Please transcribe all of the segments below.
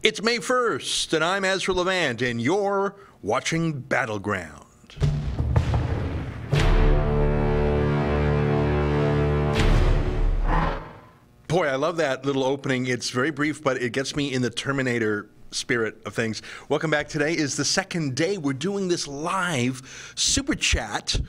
It's May 1st, and I'm Ezra Levant, and you're watching Battleground. Boy, I love that little opening. It's very brief, but it gets me in the Terminator spirit of things. Welcome back. Today is the second day we're doing this live super chat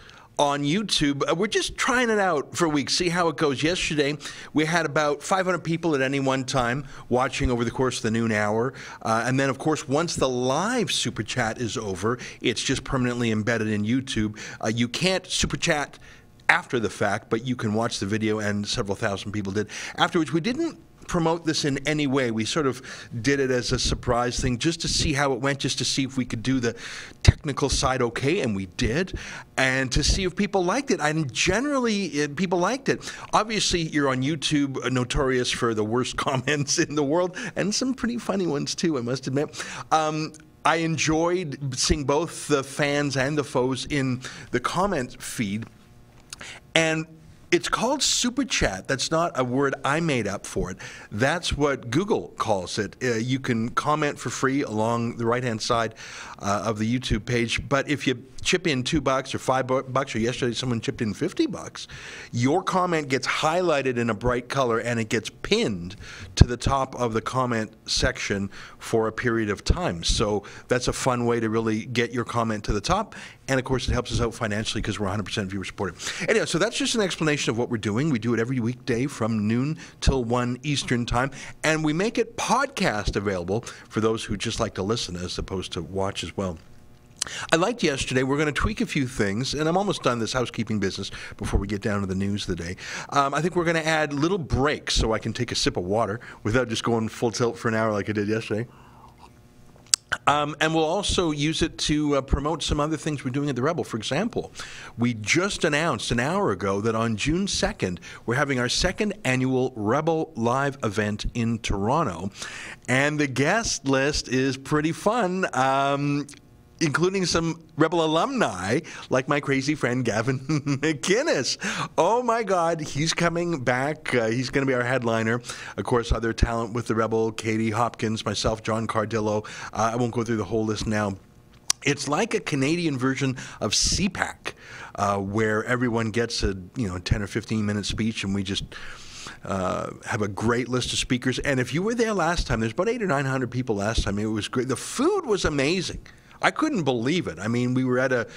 on YouTube. We're just trying it out for a week, see how it goes. Yesterday, we had about 500 people at any one time watching over the course of the noon hour. And then, of course, once the live super chat is over, it's just permanently embedded in YouTube. You can't super chat after the fact, but you can watch the video, and several thousand people did. Afterwards, we didn't promote this in any way. We sort of did it as a surprise thing just to see how it went, just to see if we could do the technical side okay, and we did, and to see if people liked it. And generally, people liked it. Obviously, you're on YouTube, notorious for the worst comments in the world, and some pretty funny ones too, I must admit. I enjoyed seeing both the fans and the foes in the comment feed. And it's called Super Chat. That's not a word I made up for it. That's what Google calls it. You can comment for free along the right-hand side of the YouTube page. But if you chip in $2 or $5, or yesterday someone chipped in $50, your comment gets highlighted in a bright color and it gets pinned to the top of the comment section for a period of time. So that's a fun way to really get your comment to the top. And of course, it helps us out financially because we're 100% viewer supported. Anyway, so that's just an explanation of what we're doing. We do it every weekday from noon till 1 Eastern time. And we make it podcast available for those who just like to listen as opposed to watch as well. I liked yesterday. We're going to tweak a few things, and I'm almost done this housekeeping business before we get down to the news of the day. I think we're going to add little breaks so I can take a sip of water without just going full tilt for an hour like I did yesterday. And we'll also use it to promote some other things we're doing at the Rebel. For example, we just announced an hour ago that on June 2nd, we're having our second annual Rebel Live event in Toronto. And the guest list is pretty fun, including some Rebel alumni, like my crazy friend Gavin McInnes. Oh my God, he's coming back. He's going to be our headliner. Of course, other talent with the Rebel, Katie Hopkins, myself, John Cardillo. I won't go through the whole list now. It's like a Canadian version of CPAC, where everyone gets a 10 or 15-minute speech, and we just have a great list of speakers. And if you were there last time, there's about 800 or 900 people last time. It was great. The food was amazing. I couldn't believe it. I mean, we were at an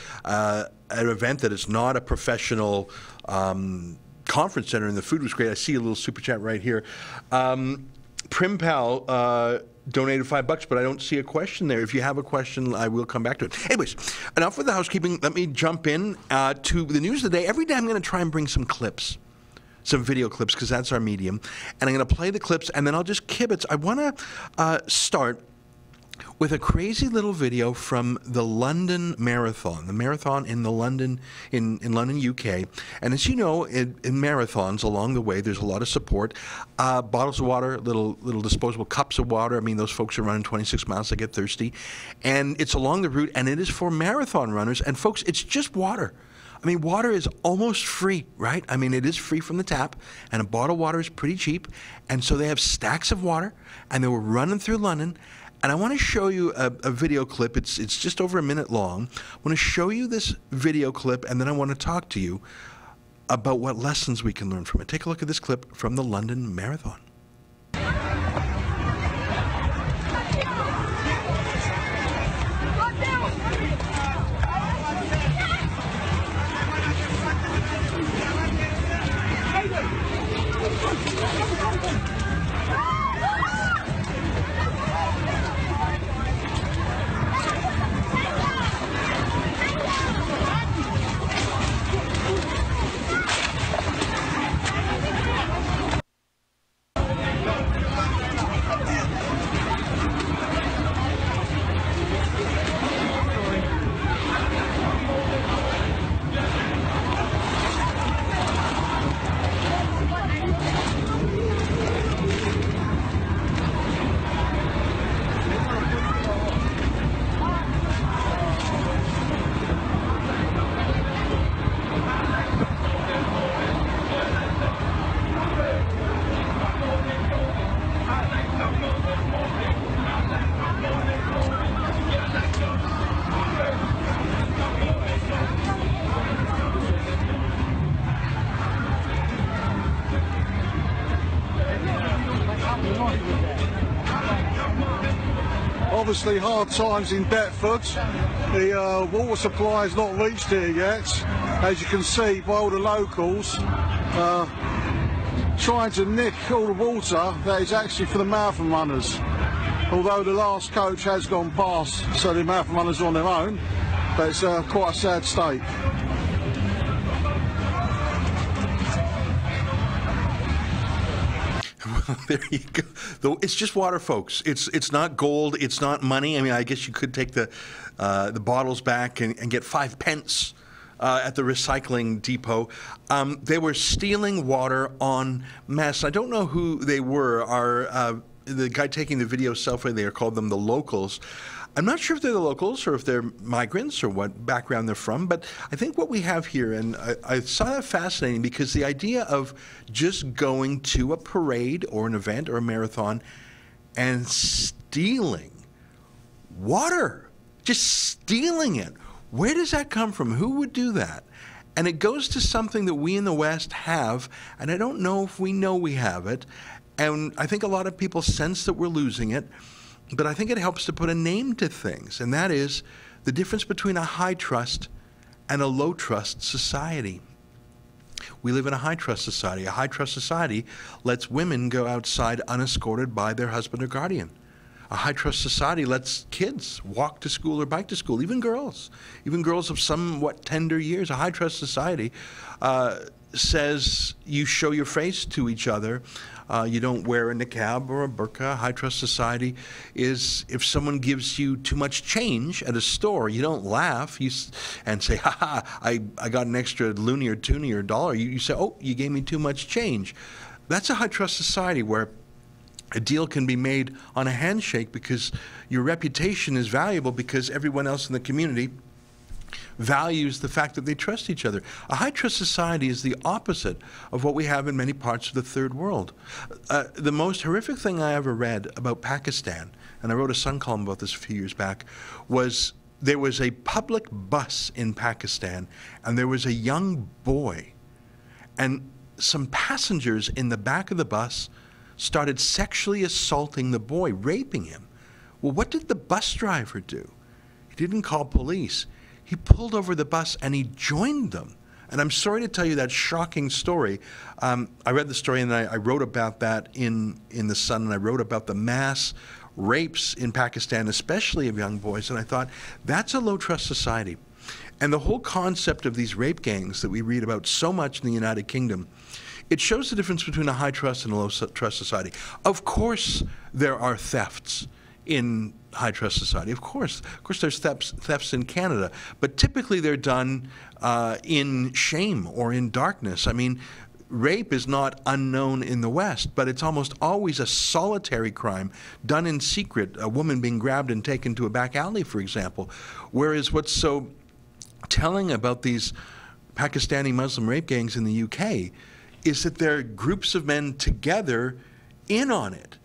event that is not a professional conference center, and the food was great. I see a little super chat right here. Primpal donated $5, but I don't see a question there. If you have a question, I will come back to it. Anyways, enough with the housekeeping. Let me jump in to the news of the day. Every day I'm going to try and bring some clips, some video clips, because that's our medium. And I'm going to play the clips, and then I'll just kibitz. I want to start with a crazy little video from the London Marathon, the marathon in London, UK. And as you know, in marathons along the way, there's a lot of support. Bottles of water, little disposable cups of water. I mean, those folks are running 26 miles, they get thirsty. And it's along the route, and it is for marathon runners. And folks, it's just water. I mean, water is almost free, right? I mean, it is free from the tap, and a bottle of water is pretty cheap. And so they have stacks of water, and they were running through London. And I want to show you a video clip. It's just over a minute long. I want to show you this video clip, and then I want to talk to you about what lessons we can learn from it. Take a look at this clip from the London Marathon. obviously hard times in Deptford. The water supply has not reached here yet, as you can see by all the locals trying to nick all the water that is actually for the marathon runners. Although the last coach has gone past, so the marathon runners are on their own, but it's quite a sad state. Well, there you go. Though it's just water, folks. It's not gold. It's not money. I mean, I guess you could take the bottles back and get 5 pence at the recycling depot. They were stealing water en masse. I don't know who they were. The guy taking the video selfie there called them the locals. I'm not sure if they're the locals or if they're migrants or what background they're from, but I think what we have here, and I saw that fascinating because the idea of just going to a parade or an event or a marathon and stealing water, just stealing it. Where does that come from? Who would do that? And it goes to something that we in the West have, and I don't know if we know we have it, and I think a lot of people sense that we're losing it. But I think it helps to put a name to things, and that is the difference between a high trust and a low trust society. We live in a high trust society. A high trust society lets women go outside unescorted by their husband or guardian. A high trust society lets kids walk to school or bike to school, even girls of somewhat tender years. A high trust society says you show your face to each other. You don't wear a niqab or a burqa. High trust society is if someone gives you too much change at a store, you don't laugh and say, ha ha, I got an extra loonie or toonie or dollar. You say, oh, you gave me too much change. That's a high trust society where a deal can be made on a handshake because your reputation is valuable because everyone else in the community values the fact that they trust each other. A high trust society is the opposite of what we have in many parts of the third world. The most horrific thing I ever read about Pakistan, and I wrote a Sun column about this a few years back, was there was a public bus in Pakistan and there was a young boy, and some passengers in the back of the bus started sexually assaulting the boy, raping him. Well, what did the bus driver do? He didn't call police. He pulled over the bus and he joined them. And I'm sorry to tell you that shocking story. I read the story and I wrote about that in the Sun, and I wrote about the mass rapes in Pakistan, especially of young boys, and I thought, that's a low trust society. And the whole concept of these rape gangs that we read about so much in the United Kingdom, it shows the difference between a high trust and a low trust society. Of course there are thefts in high trust society. Of course there's thefts in Canada, but typically they're done in shame or in darkness. I mean, rape is not unknown in the West, but it's almost always a solitary crime done in secret, a woman being grabbed and taken to a back alley, for example. Whereas what's so telling about these Pakistani Muslim rape gangs in the UK is that they're groups of men together in on it.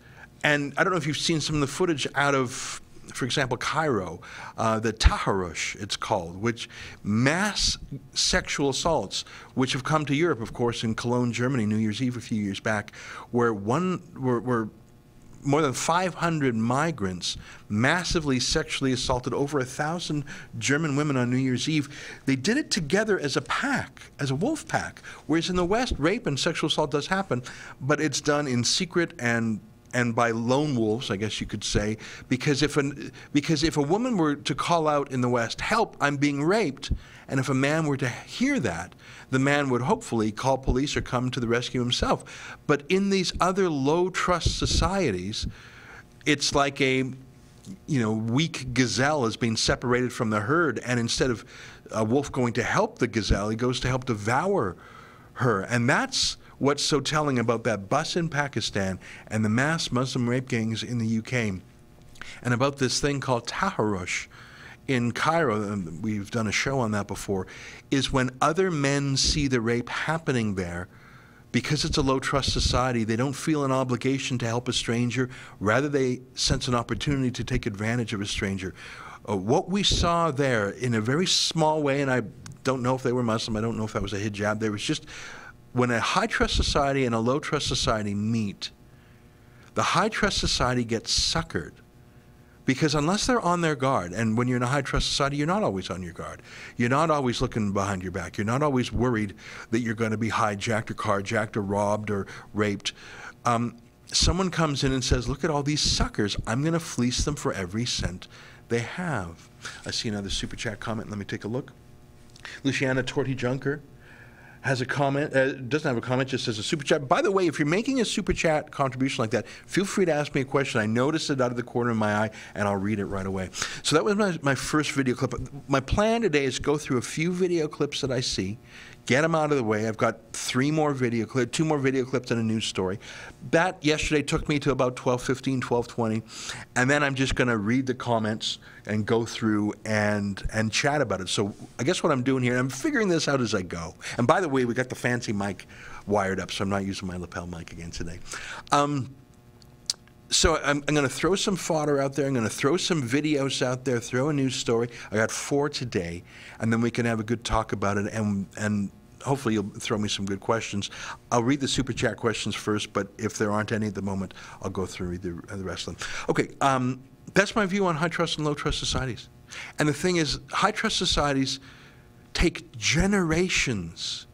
And I don't know if you've seen some of the footage out of, for example, Cairo, the Taharush, it's called, which mass sexual assaults, which have come to Europe, of course, in Cologne, Germany, New Year's Eve a few years back, where more than 500 migrants massively sexually assaulted over 1,000 German women on New Year's Eve. They did it together as a pack, as a wolf pack, whereas in the West, rape and sexual assault does happen, but it's done in secret and by lone wolves, I guess you could say, because if a woman were to call out in the West, help, I'm being raped, and if a man were to hear that, the man would hopefully call police or come to the rescue himself. But in these other low trust societies, it's like a weak gazelle is being separated from the herd, and instead of a wolf going to help the gazelle, he goes to help devour her. And that's what's so telling about that bus in Pakistan and the mass Muslim rape gangs in the UK, and about this thing called Taharush in Cairo, and we've done a show on that before, is when other men see the rape happening there, because it's a low trust society, they don't feel an obligation to help a stranger, rather they sense an opportunity to take advantage of a stranger. What we saw there in a very small way, and I don't know if they were Muslim, I don't know if that was a hijab, there was just, when a high trust society and a low trust society meet, the high trust society gets suckered Because unless they're on their guard, and when you're in a high-trust society, you're not always on your guard. You're not always looking behind your back. You're not always worried that you're going to be hijacked or carjacked or robbed or raped. Someone comes in and says, look at all these suckers. I'm going to fleece them for every cent they have. I see another Super Chat comment. Let me take a look. Luciana Torti-Junker has a comment, doesn't have a comment, just says a Super Chat. By the way, if you're making a Super Chat contribution like that, feel free to ask me a question. I noticed it out of the corner of my eye, and I'll read it right away. So that was my first video clip. My plan today is go through a few video clips that I see, get them out of the way. I've got 2 more video clips and a news story. That yesterday took me to about 12:15, 12:20, and then I'm just going to read the comments and go through and chat about it. So I guess what I'm doing here, and I'm figuring this out as I go. And by the way, we got the fancy mic wired up, so I'm not using my lapel mic again today. So I'm going to throw some fodder out there. I'm going to throw some videos out there, throw a news story. I got 4 today, and then we can have a good talk about it, and hopefully you'll throw me some good questions. I'll read the Super Chat questions first, but if there aren't any at the moment, I'll go through the rest of them. Okay, that's my view on high-trust and low-trust societies. And the thing is, high-trust societies take generations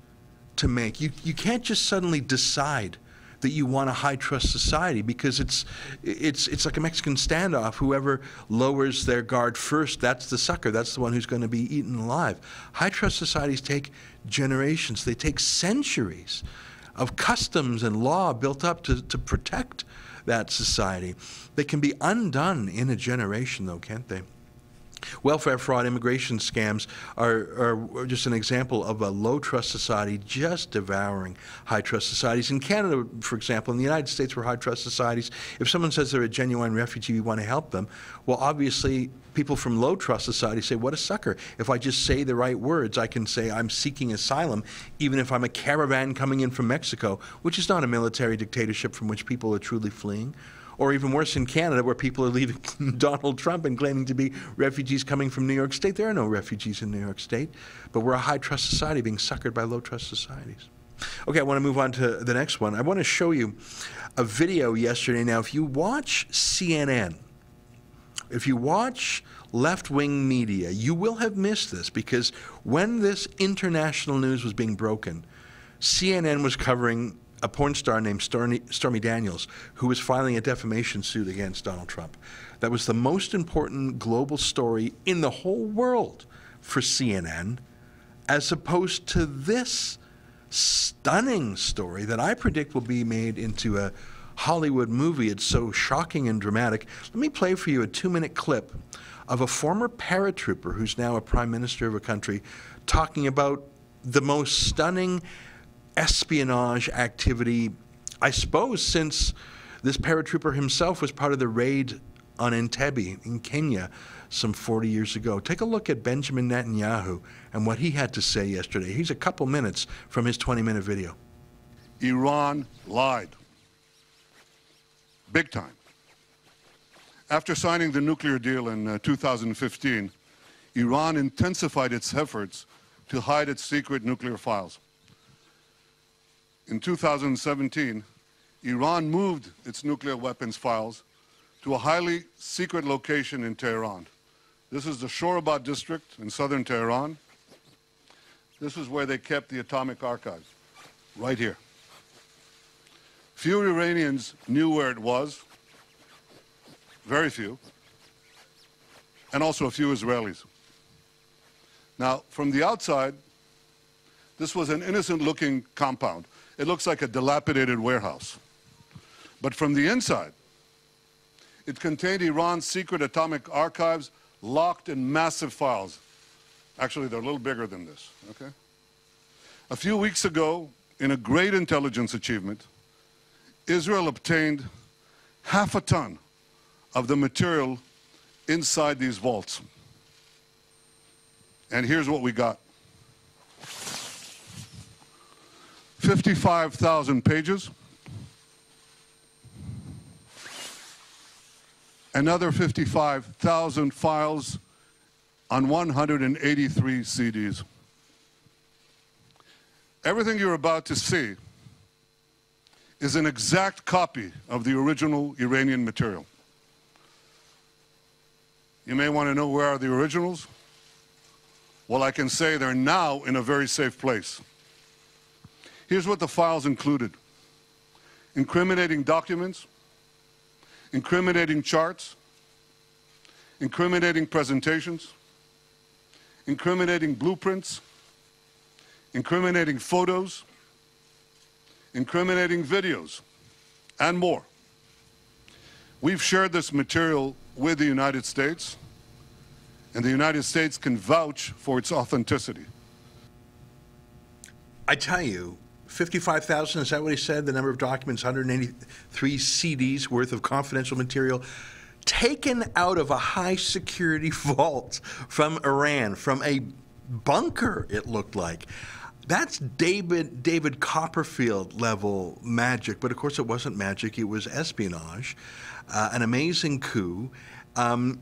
to make. You can't just suddenly decide that you want a high-trust society, because it's like a Mexican standoff. Whoever lowers their guard first, that's the sucker. That's the one who's going to be eaten alive. High-trust societies take generations. They take centuries of customs and law built up to protect that society. They can be undone in a generation, though, can't they? Welfare fraud, immigration scams are just an example of a low-trust society just devouring high-trust societies. In Canada, for example, in the United States, we're high-trust societies. If someone says they're a genuine refugee, we want to help them. Well, obviously, people from low-trust societies say, what a sucker. If I just say the right words, I can say I'm seeking asylum, even if I'm a caravan coming in from Mexico, which is not a military dictatorship from which people are truly fleeing. Or even worse, in Canada, where people are leaving Donald Trump and claiming to be refugees coming from New York State. There are no refugees in New York State, but we're a high-trust society being suckered by low-trust societies. Okay, I want to move on to the next one. I want to show you a video yesterday. Now, if you watch CNN, if you watch left-wing media, you will have missed this, because when this international news was being broken, CNN was covering a porn star named Stormy Daniels, who was filing a defamation suit against Donald Trump. That was the most important global story in the whole world for CNN, as opposed to this stunning story that I predict will be made into a Hollywood movie. It's so shocking and dramatic. Let me play for you a 2-minute clip of a former paratrooper who's now a prime minister of a country talking about the most stunning espionage activity, I suppose, since this paratrooper himself was part of the raid on Entebbe in Kenya some 40 years ago. Take a look at Benjamin Netanyahu and what he had to say yesterday. Here's a couple minutes from his 20-minute video. Iran lied. Big time. After signing the nuclear deal in 2015, Iran intensified its efforts to hide its secret nuclear files. In 2017, Iran moved its nuclear weapons files to a highly secret location in Tehran. This is the Shorabad district in southern Tehran. This is where they kept the atomic archives, right here. Few Iranians knew where it was, very few, and also a few Israelis. Now, from the outside, this was an innocent-looking compound. It looks like a dilapidated warehouse. But from the inside, it contained Iran's secret atomic archives locked in massive files. Actually, they're a little bigger than this, okay? A few weeks ago, in a great intelligence achievement, Israel obtained 1/2 ton of the material inside these vaults. And here's what we got. 55,000 pages, another 55,000 files on 183 CDs. Everything you're about to see is an exact copy of the original Iranian material. You may want to know where are the originals. Well, I can say they're now in a very safe place. Here's what the files included: incriminating documents, incriminating charts, incriminating presentations, incriminating blueprints, incriminating photos, incriminating videos, and more. We've shared this material with the United States, and the United States can vouch for its authenticity. I tell you, 55,000, is that what he said? The number of documents, 183 CDs worth of confidential material taken out of a high-security vault from Iran, from a bunker, it looked like. That's David Copperfield level magic, but of course it wasn't magic, it was espionage, an amazing coup. And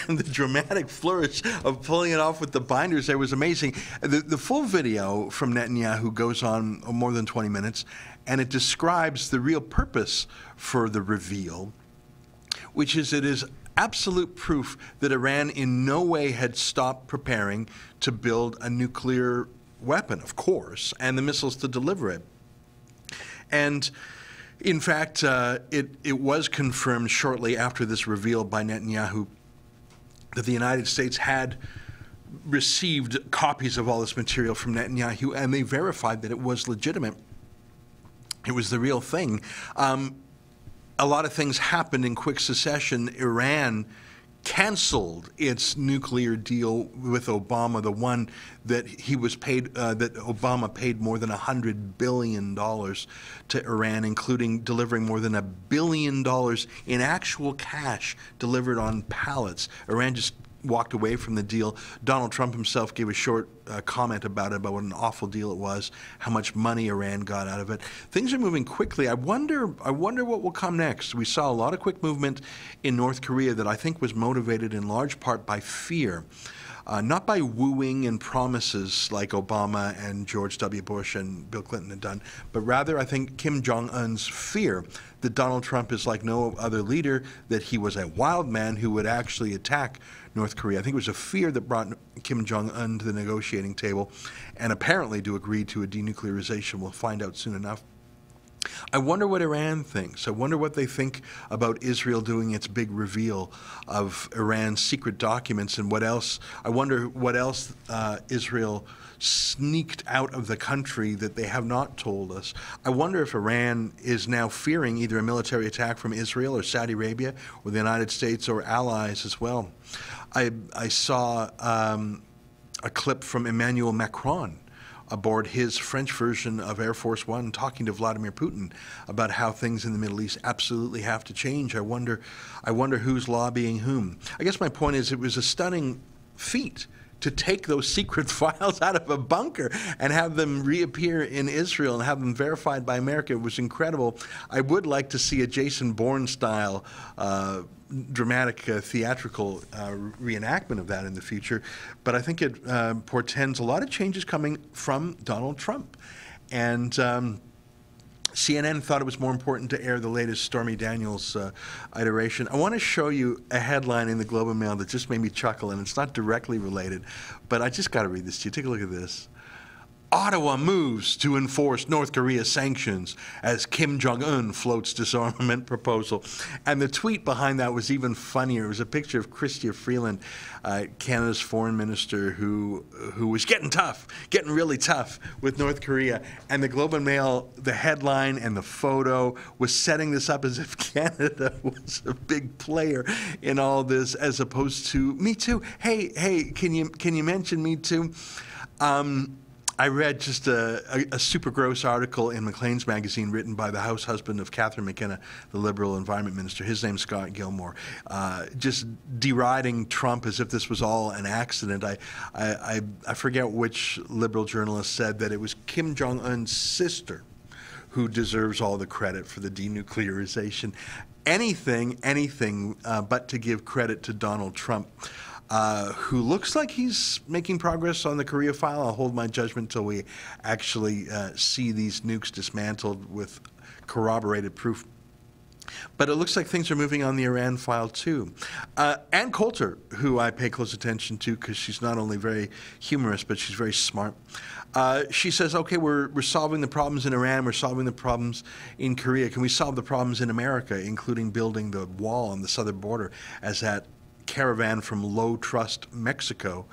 the dramatic flourish of pulling it off with the binders there was amazing. The full video from Netanyahu goes on more than 20 minutes, and it describes the real purpose for the reveal, which is it is absolute proof that Iran in no way had stopped preparing to build a nuclear weapon, of course, and the missiles to deliver it. And in fact, it was confirmed shortly after this reveal by Netanyahu that the United States had received copies of all this material from Netanyahu, and they verified that it was legitimate. It was the real thing. A lot of things happened in quick succession. Iran canceled its nuclear deal with Obama, the one that he was paid, that Obama paid more than $100 billion to Iran, including delivering more than $1 billion in actual cash delivered on pallets. Iran just walked away from the deal. Donald Trump himself gave a short comment about it, about what an awful deal it was, how much money Iran got out of it. Things are moving quickly. I wonder what will come next. We saw a lot of quick movement in North Korea that I think was motivated in large part by fear. Not by wooing and promises like Obama and George W. Bush and Bill Clinton had done, but rather I think Kim Jong-un's fear that Donald Trump is like no other leader, that he was a wild man who would actually attack North Korea. I think it was a fear that brought Kim Jong-un to the negotiating table, and apparently to agree to a denuclearization. We'll find out soon enough. I wonder what Iran thinks. I wonder what they think about Israel doing its big reveal of Iran's secret documents, and what else. I wonder what else Israel sneaked out of the country that they have not told us. I wonder if Iran is now fearing either a military attack from Israel or Saudi Arabia or the United States or allies as well. I saw a clip from Emmanuel Macron aboard his French version of Air Force One talking to Vladimir Putin about how things in the Middle East absolutely have to change. I wonder who's lobbying whom. I guess my point is it was a stunning feat to take those secret files out of a bunker and have them reappear in Israel and have them verified by America. It was incredible. I would like to see a Jason Bourne-style dramatic theatrical reenactment of that in the future, but I think it portends a lot of changes coming from Donald Trump. And CNN thought it was more important to air the latest Stormy Daniels iteration. I want to show you a headline in the Globe and Mail that just made me chuckle, and it's not directly related, but I just got to read this to you. Take a look at this. Ottawa moves to enforce North Korea sanctions as Kim Jong-un floats disarmament proposal. And the tweet behind that was even funnier. It was a picture of Chrystia Freeland, Canada's foreign minister, who was getting tough, getting really tough with North Korea. And the Globe and Mail, the headline and the photo was setting this up as if Canada was a big player in all this, as opposed to Me Too. Hey, can you mention Me Too? I read just a super gross article in Maclean's magazine written by the house husband of Catherine McKenna, the Liberal Environment Minister. His name's Scott Gilmore, just deriding Trump as if this was all an accident. I forget which Liberal journalist said that it was Kim Jong-un's sister who deserves all the credit for the denuclearization. Anything but to give credit to Donald Trump. Who looks like he's making progress on the Korea file. I'll hold my judgment until we actually see these nukes dismantled with corroborated proof. But it looks like things are moving on the Iran file, too. Ann Coulter, who I pay close attention to because she's not only very humorous, but she's very smart. She says, okay, we're solving the problems in Iran, we're solving the problems in Korea. Can we solve the problems in America, including building the wall on the southern border as that caravan from low-trust Mexico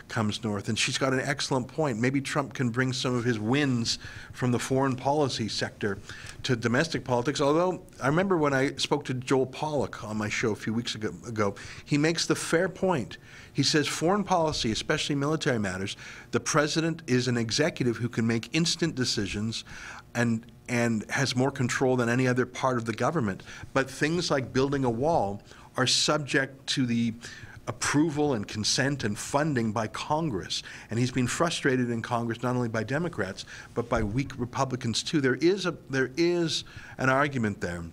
comes north? And she's got an excellent point. Maybe Trump can bring some of his wins from the foreign policy sector to domestic politics. Although I remember when I spoke to Joel Pollack on my show a few weeks ago, he makes the fair point. He says foreign policy, especially military matters, the president is an executive who can make instant decisions and has more control than any other part of the government. But things like building a wall are subject to the approval and consent and funding by Congress. And he's been frustrated in Congress not only by Democrats, but by weak Republicans too. There is an argument there.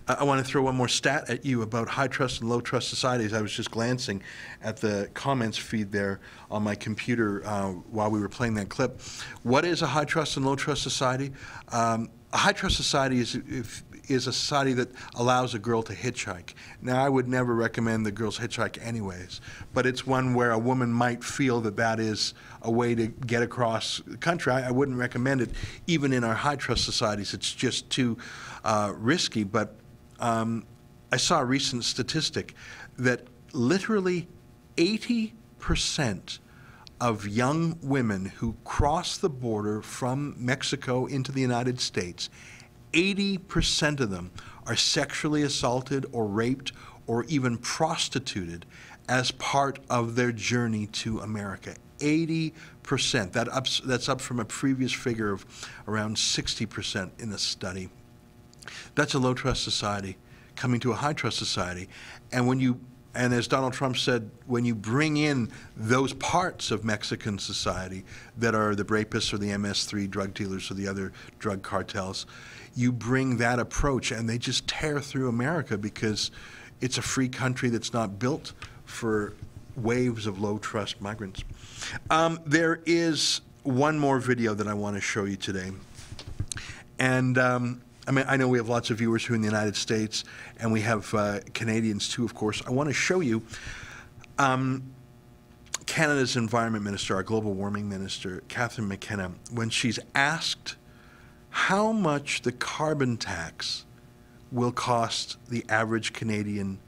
I want to throw one more stat at you about high trust and low trust societies. I was just glancing at the comments feed there on my computer while we were playing that clip. What is a high trust and low trust society? A high trust society is a society that allows a girl to hitchhike. Now, I would never recommend the girls hitchhike anyways, but it's one where a woman might feel that that is a way to get across the country. I wouldn't recommend it even in our high trust societies. It's just too risky. But I saw a recent statistic that literally 80% of young women who cross the border from Mexico into the United States, 80% of them are sexually assaulted or raped or even prostituted as part of their journey to America. 80%. That's up from a previous figure of around 60% in a study. That's a low trust society coming to a high trust society. And as Donald Trump said, when you bring in those parts of Mexican society that are the rapists or the MS-3 drug dealers or the other drug cartels, you bring that approach and they just tear through America because it's a free country that's not built for waves of low-trust migrants. There is one more video that I want to show you today. And I mean, I know we have lots of viewers who are in the United States, and we have Canadians too, of course. I want to show you Canada's Environment Minister, our Global Warming Minister, Catherine McKenna, when she's asked how much the carbon tax will cost the average Canadian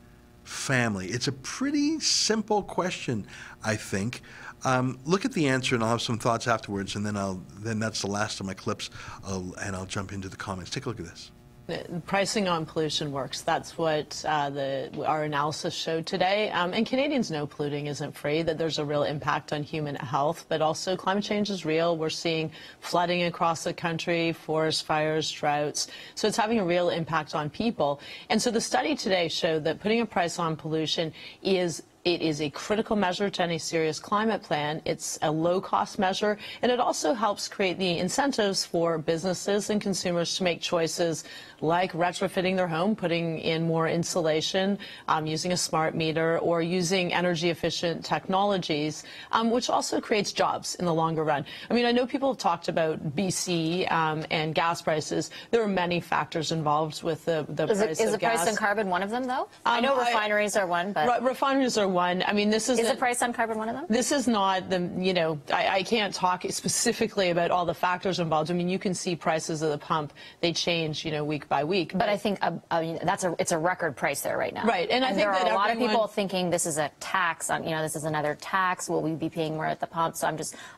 family. It's a pretty simple question, I think. Look at the answer, and I'll have some thoughts afterwards, and then that's the last of my clips, and I'll jump into the comments. Take a look at this. Pricing on pollution works. That's what our analysis showed today. And Canadians know polluting isn't free, that there's a real impact on human health, but also climate change is real. We're seeing flooding across the country, forest fires, droughts. So it's having a real impact on people. And so the study today showed that putting a price on pollution is a critical measure to any serious climate plan. It's a low-cost measure, and it also helps create the incentives for businesses and consumers to make choices like retrofitting their home, putting in more insulation, using a smart meter, or using energy-efficient technologies, which also creates jobs in the longer run. I mean, I know people have talked about BC and gas prices. There are many factors involved with the price of gas. Is the price on carbon one of them, though? I know refineries are one, but... Refineries are one. I mean, this is... Is the price on carbon one of them? This is not the, you know, I can't talk specifically about all the factors involved. I mean, you can see prices at the pump. They change, you know, week by week. But I think I mean, it's a record price there right now. Right. And I think there that are a lot of people thinking this is a tax on, you know, this is another tax. Will we be paying more at the pump? So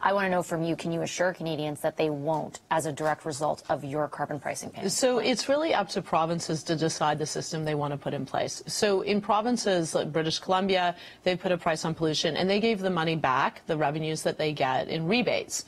I want to know from you, can you assure Canadians that they won't as a direct result of your carbon pricing payment? So it's really up to provinces to decide the system they want to put in place. So in provinces like British Columbia, they put a price on pollution, and they gave the money back, the revenues that they get in rebates.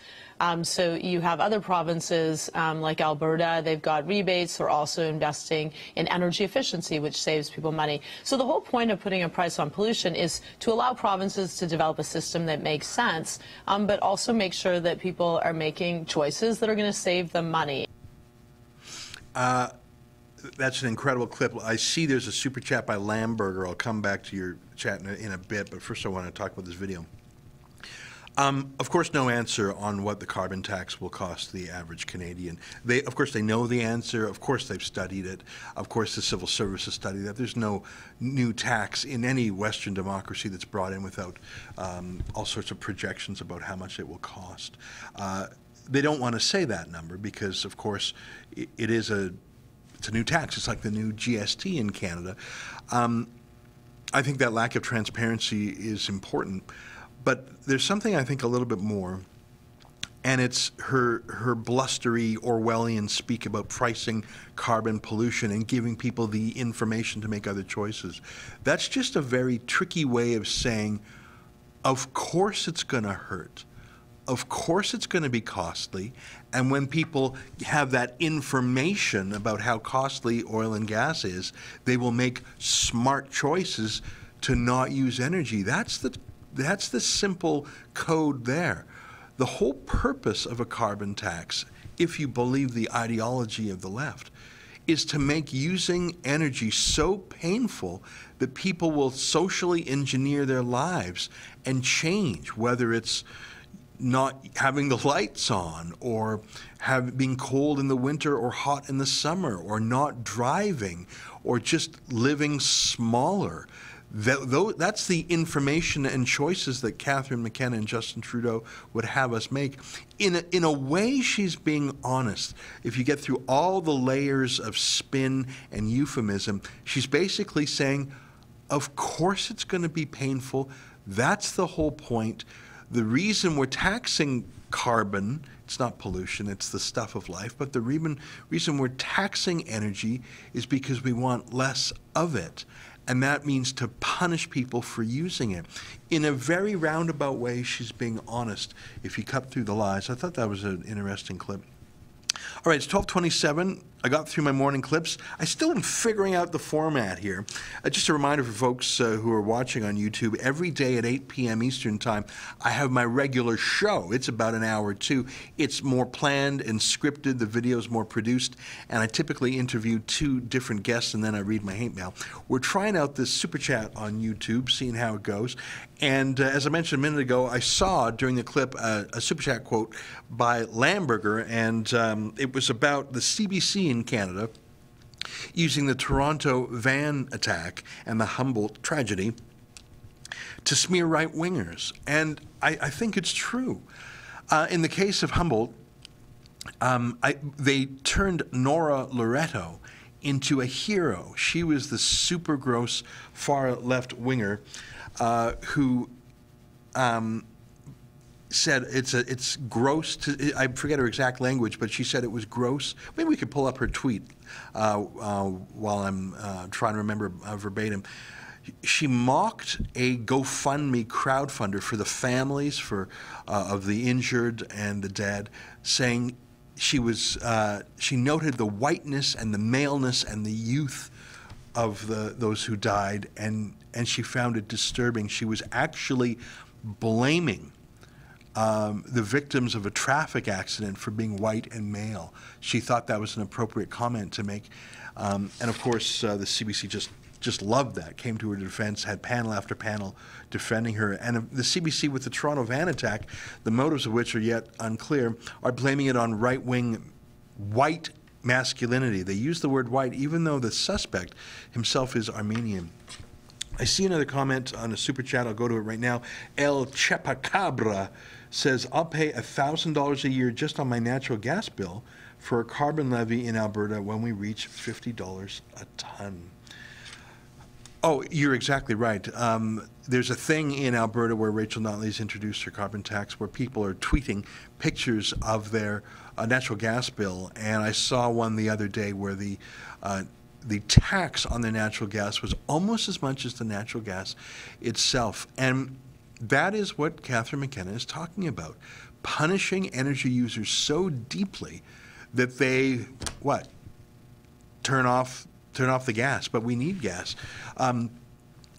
So you have other provinces like Alberta, they've got rebates. They're also investing in energy efficiency, which saves people money. So the whole point of putting a price on pollution is to allow provinces to develop a system that makes sense, but also make sure that people are making choices that are going to save them money. That's an incredible clip. I see there's a super chat by Lamberger. I'll come back to your chat in a bit, but first I want to talk about this video. Of course, no answer on what the carbon tax will cost the average Canadian. Of course, they know the answer. Of course, they've studied it. Of course, the civil service has studied that. There's no new tax in any Western democracy that's brought in without all sorts of projections about how much it will cost. They don't want to say that number because, of course, it's a new tax. It's like the new GST in Canada. I think that lack of transparency is important. But there's something I think a little bit more, and it's her blustery Orwellian speak about pricing carbon pollution and giving people the information to make other choices. That's just a very tricky way of saying, of course it's going to hurt. Of course it's going to be costly. And when people have that information about how costly oil and gas is, they will make smart choices to not use energy. That's the simple code there. The whole purpose of a carbon tax, if you believe the ideology of the left, is to make using energy so painful that people will socially engineer their lives and change, whether it's not having the lights on, or being cold in the winter or hot in the summer, or not driving, or just living smaller. That's the information and choices that Catherine McKenna and Justin Trudeau would have us make. In a way, she's being honest. If you get through all the layers of spin and euphemism, she's basically saying, of course it's going to be painful. That's the whole point. The reason we're taxing carbon, it's not pollution, it's the stuff of life, but the reason we're taxing energy is because we want less of it. And that means to punish people for using it. In a very roundabout way, she's being honest if you cut through the lies. I thought that was an interesting clip. All right, it's 12:27. I got through my morning clips. I still am figuring out the format here. Just a reminder for folks who are watching on YouTube, every day at 8 p.m. Eastern Time, I have my regular show. It's about an hour or two. It's more planned and scripted. The video's more produced. And I typically interview 2 different guests, and then I read my hate mail. We're trying out this Super Chat on YouTube, seeing how it goes. And as I mentioned a minute ago, I saw during the clip a Super Chat quote by Lamberger, and it was about the CBC in Canada using the Toronto van attack and the Humboldt tragedy to smear right-wingers. And I think it's true. In the case of Humboldt, they turned Nora Loretto into a hero. She was the super gross far left-winger who said it's gross to, I forget her exact language, but she said it was gross. Maybe we could pull up her tweet while I'm trying to remember verbatim. She mocked a GoFundMe crowdfunder for the families of the injured and the dead, saying she noted the whiteness and the maleness and the youth of those who died, and she found it disturbing. She was actually blaming the victims of a traffic accident for being white and male. She thought that was an appropriate comment to make. And of course, the CBC just loved that, came to her defense, had panel after panel defending her. And the CBC, with the Toronto van attack, the motives of which are yet unclear, are blaming it on right-wing white masculinity. They use the word white even though the suspect himself is Armenian. I see another comment on a Super Chat. I'll go to it right now. El Chepacabra says, I'll pay $1,000 a year just on my natural gas bill for a carbon levy in Alberta when we reach $50 a ton. Oh, you're exactly right. There's a thing in Alberta where Rachel Notley's introduced her carbon tax where people are tweeting pictures of their natural gas bill. And I saw one the other day where the tax on the natural gas was almost as much as the natural gas itself. And that is what Catherine McKenna is talking about, punishing energy users so deeply that they, turn off the gas. But we need gas.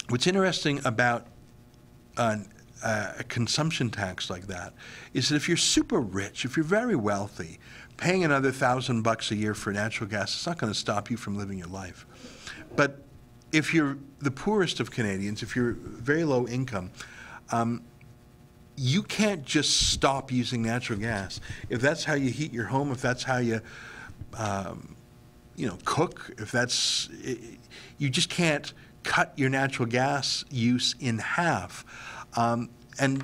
What's interesting about a consumption tax like that is that if you're super rich, if you're very wealthy, paying another $1,000 a year for natural gas, it's not going to stop you from living your life. But if you're the poorest of Canadians, if you're very low income, you can't just stop using natural gas. If that's how you heat your home, if that's how you, cook, if that's, you just can't cut your natural gas use in half. And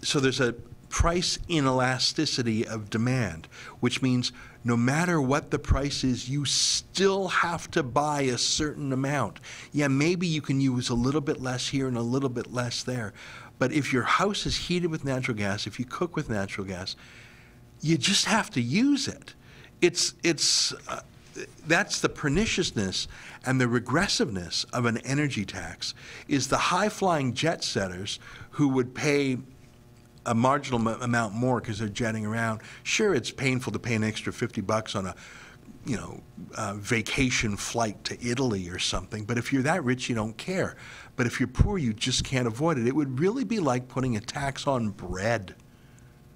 so there's a price inelasticity of demand, which means no matter what the price is, you still have to buy a certain amount. Yeah, maybe you can use a little bit less here and a little bit less there. But if your house is heated with natural gas, if you cook with natural gas, you just have to use it. That's the perniciousness and the regressiveness of an energy tax, is the high-flying jet setters who would pay a marginal amount more because they're jetting around. Sure, it's painful to pay an extra $50 on a vacation flight to Italy or something, but if you're that rich, you don't care. But if you're poor, you just can't avoid it. It would really be like putting a tax on bread.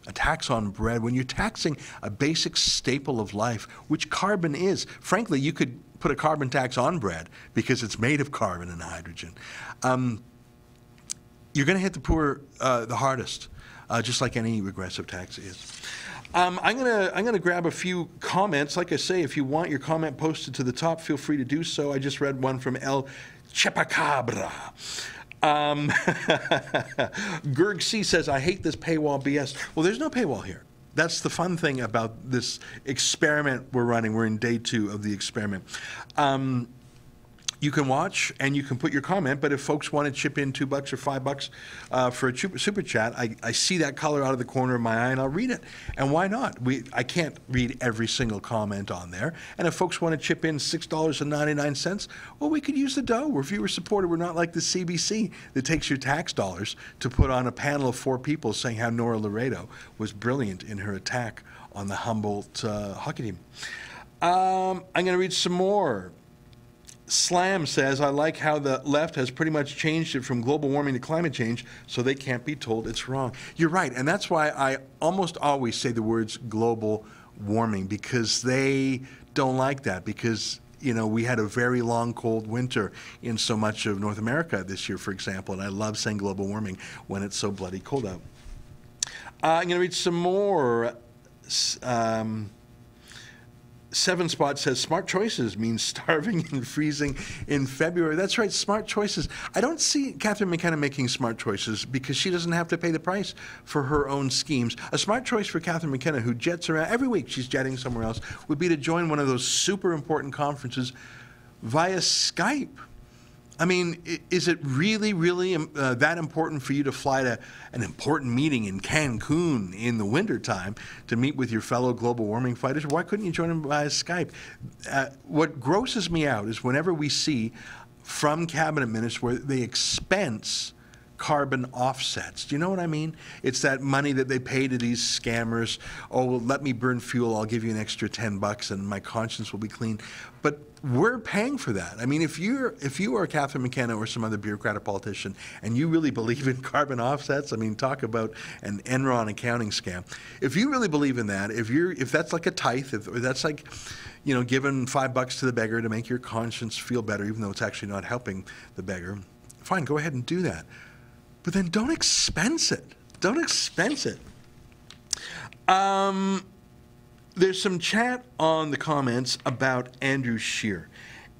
A tax on bread, when you're taxing a basic staple of life, which carbon is. Frankly, you could put a carbon tax on bread because it's made of carbon and hydrogen. You're going to hit the poor the hardest, just like any regressive tax is. I'm gonna grab a few comments. Like I say, if you want your comment posted to the top, feel free to do so. I just read one from El Chepacabra. Gerg C says, I hate this paywall BS. Well, there's no paywall here. That's the fun thing about this experiment we're running. We're in day 2 of the experiment. You can watch and you can put your comment, but if folks want to chip in $2 or $5 for a super chat, I see that color out of the corner of my eye and I'll read it. And why not? I can't read every single comment on there. And if folks want to chip in $6.99, well, we could use the dough. We're viewer supported. We're not like the CBC that takes your tax dollars to put on a panel of 4 people saying how Nora Laredo was brilliant in her attack on the Humboldt hockey team. I'm going to read some more. Slam says, I like how the left has pretty much changed it from global warming to climate change, so they can't be told it's wrong. You're right, and that's why I almost always say the words global warming, because they don't like that, because we had a very long, cold winter in so much of North America this year, for example, and I love saying global warming when it's so bloody cold out. I'm going to read some more. 7 Spot says, smart choices means starving and freezing in February. That's right, smart choices. I don't see Catherine McKenna making smart choices because she doesn't have to pay the price for her own schemes. A smart choice for Catherine McKenna, who jets around every week, she's jetting somewhere else, would be to join one of those super important conferences via Skype. I mean, is it really, really that important for you to fly to an important meeting in Cancun in the wintertime to meet with your fellow global warming fighters? Why couldn't you join them via Skype? What grosses me out is whenever we see from cabinet minutes where they expense carbon offsets. Do you know what I mean? It's that money that they pay to these scammers. Oh, well, let me burn fuel. I'll give you an extra $10 and my conscience will be clean. But we're paying for that. I mean, if you are Catherine McKenna or some other bureaucrat or politician and you really believe in carbon offsets, I mean, talk about an Enron accounting scam. If you really believe in that, if that's like a tithe, if that's like, giving $5 to the beggar to make your conscience feel better, even though it's actually not helping the beggar, fine, go ahead and do that. But then don't expense it. Don't expense it. There's some chat on the comments about Andrew Scheer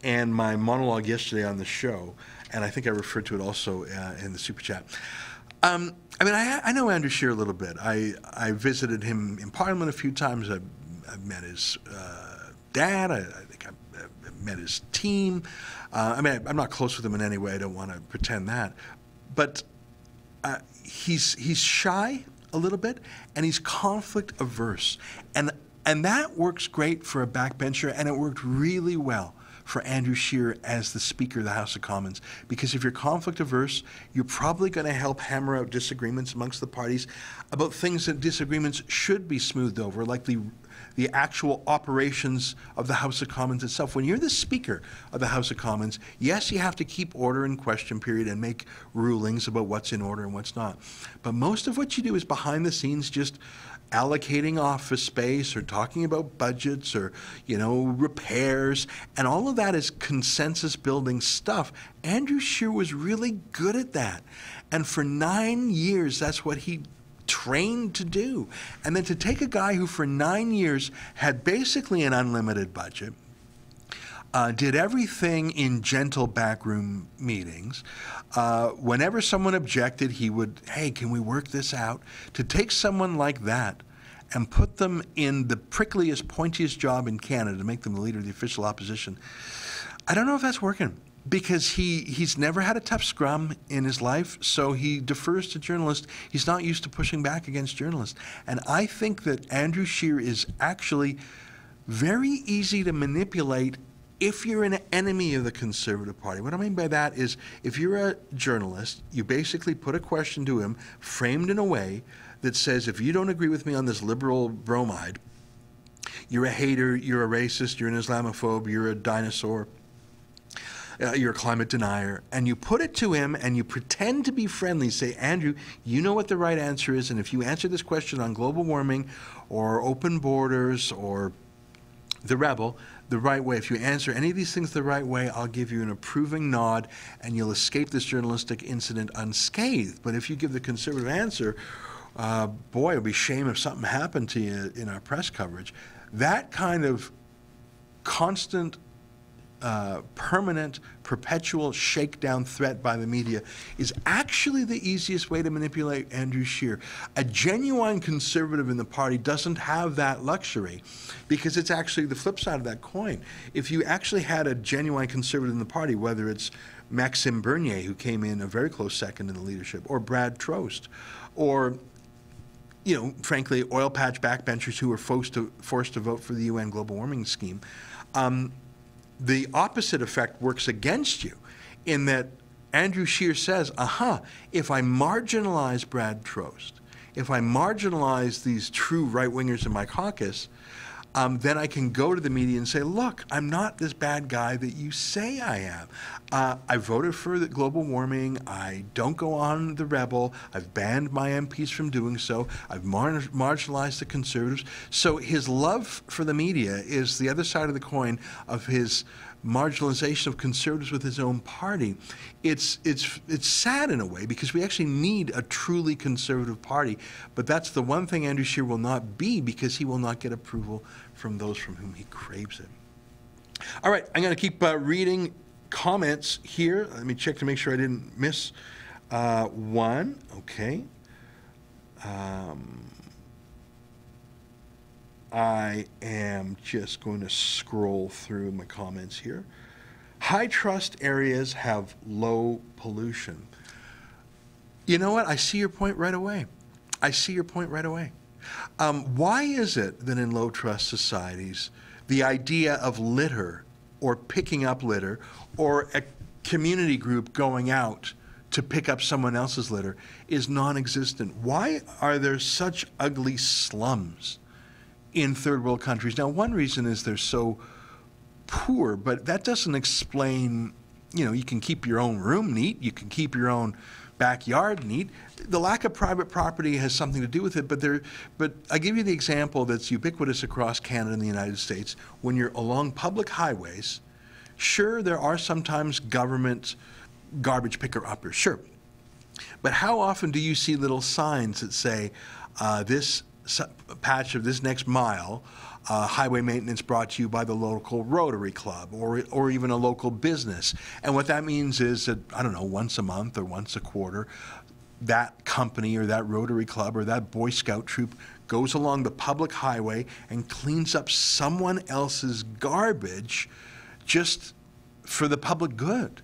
and my monologue yesterday on the show, and I think I referred to it also in the super chat. I mean, I know Andrew Scheer a little bit. I visited him in Parliament a few times. I've met his dad. I think I've met his team. I mean, I'm not close with him in any way. I don't want to pretend that. But he's shy a little bit, and he's conflict averse, and that works great for a backbencher, and it worked really well for Andrew Scheer as the Speaker of the House of Commons, because if you're conflict averse, you're probably going to help hammer out disagreements amongst the parties about things that disagreements should be smoothed over, like the actual operations of the House of Commons itself. When you're the Speaker of the House of Commons, yes, you have to keep order in question period and make rulings about what's in order and what's not. But most of what you do is behind the scenes, just allocating office space or talking about budgets or, repairs. And all of that is consensus building stuff. Andrew Scheer was really good at that. And for 9 years, that's what he trained to do. And then to take a guy who for 9 years had basically an unlimited budget, did everything in gentle backroom meetings. Whenever someone objected, he would, hey, can we work this out? To take someone like that and put them in the prickliest, pointiest job in Canada to make them the leader of the official opposition, I don't know if that's working, because he's never had a tough scrum in his life, so he defers to journalists. He's not used to pushing back against journalists. And I think that Andrew Scheer is actually very easy to manipulate if you're an enemy of the Conservative Party. What I mean by that is, if you're a journalist, you basically put a question to him framed in a way that says, if you don't agree with me on this liberal bromide, you're a hater, you're a racist, you're an Islamophobe, you're a dinosaur, you're a climate denier, and you put it to him and you pretend to be friendly. Say, Andrew, you know what the right answer is, and if you answer this question on global warming or open borders or the rebel the right way, if you answer any of these things the right way, I'll give you an approving nod and you'll escape this journalistic incident unscathed. But if you give the Conservative answer, boy, it'll be a shame if something happened to you in our press coverage. That kind of constant, permanent, perpetual shakedown threat by the media is actually the easiest way to manipulate Andrew Scheer. A genuine Conservative in the party doesn't have that luxury, because it's actually the flip side of that coin. If you actually had a genuine Conservative in the party, whether it's Maxime Bernier, who came in a very close second in the leadership, or Brad Trost, or frankly, oil patch backbenchers who were forced to vote for the UN global warming scheme, the opposite effect works against you, in that Andrew Scheer says, if I marginalize Brad Trost, if I marginalize these true right-wingers in my caucus, then I can go to the media and say, look, I'm not this bad guy that you say I am. I voted for the global warming. I don't go on the rebel. I've banned my MPs from doing so. I've marginalized the Conservatives. So his love for the media is the other side of the coin of his marginalization of Conservatives with his own party. It's sad in a way, because we actually need a truly Conservative party, but that's the one thing Andrew Scheer will not be, because he will not get approval from those from whom he craves it. All right, I'm going to keep reading comments here. Let me check to make sure I didn't miss one. Okay. I am just going to scroll through my comments here. High trust areas have low pollution. You know what? I see your point right away. I see your point right away. Why is it that in low trust societies, the idea of litter or picking up litter, or a community group going out to pick up someone else's litter, is non-existent? Why are there such ugly slums in third world countries? Now, one reason is they're so poor, but that doesn't explain, you can keep your own room neat, you can keep your own backyard neat. The lack of private property has something to do with it, but I give you the example that's ubiquitous across Canada and the United States. When you're along public highways, sure, there are sometimes government garbage picker-uppers, sure. But how often do you see little signs that say, this patch of this next mile, highway maintenance brought to you by the local Rotary Club, or even a local business? And what that means is that, I don't know, once a month or once a quarter, that company or that Rotary Club or that Boy Scout troop goes along the public highway and cleans up someone else's garbage just for the public good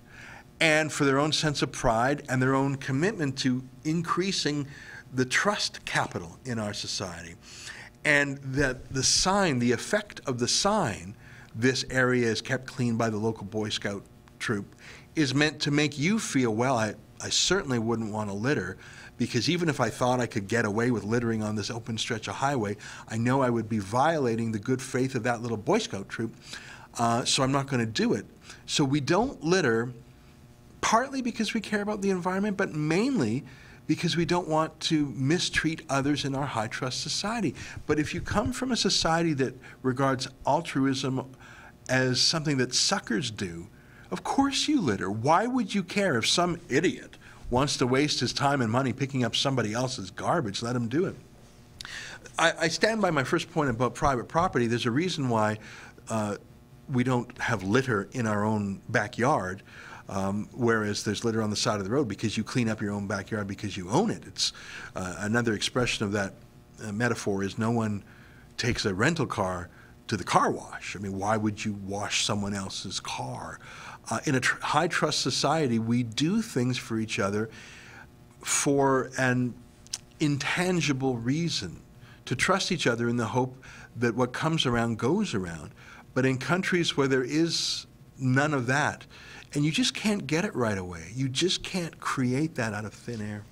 and for their own sense of pride and their own commitment to increasing the trust capital in our society. And that the sign, the effect of the sign, this area is kept clean by the local Boy Scout troop, is meant to make you feel, well, I certainly wouldn't want to litter, because even if I thought I could get away with littering on this open stretch of highway, I know I would be violating the good faith of that little Boy Scout troop, so I'm not going to do it. So we don't litter, partly because we care about the environment, but mainly because we don't want to mistreat others in our high trust society. But if you come from a society that regards altruism as something that suckers do, of course you litter. Why would you care if some idiot wants to waste his time and money picking up somebody else's garbage, let him do it. I stand by my first point about private property. There's a reason why we don't have litter in our own backyard, whereas there's litter on the side of the road, because you clean up your own backyard because you own it. It's another expression of that metaphor is no one takes a rental car to the car wash. I mean, why would you wash someone else's car? In a high trust society, we do things for each other for an intangible reason, to trust each other in the hope that what comes around goes around. But in countries where there is none of that, and you just can't get it right away, you just can't create that out of thin air.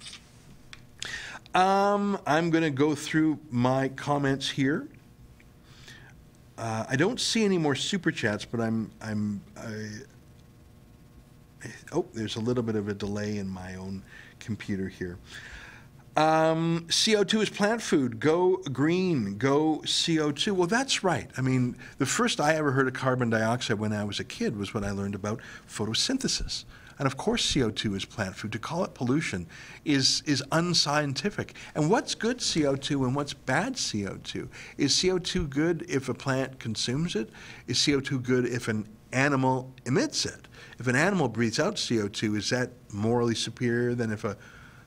I'm going to go through my comments here. I don't see any more super chats, but oh, there's a little bit of a delay in my own computer here. CO2 is plant food. Go green. Go CO2. Well, that's right. I mean, the first I ever heard of carbon dioxide when I was a kid was when I learned about photosynthesis. And of course CO2 is plant food. To call it pollution is unscientific. And what's good CO2 and what's bad CO2? Is CO2 good if a plant consumes it? Is CO2 good if an animal emits it? If an animal breathes out CO2, is that morally superior than if a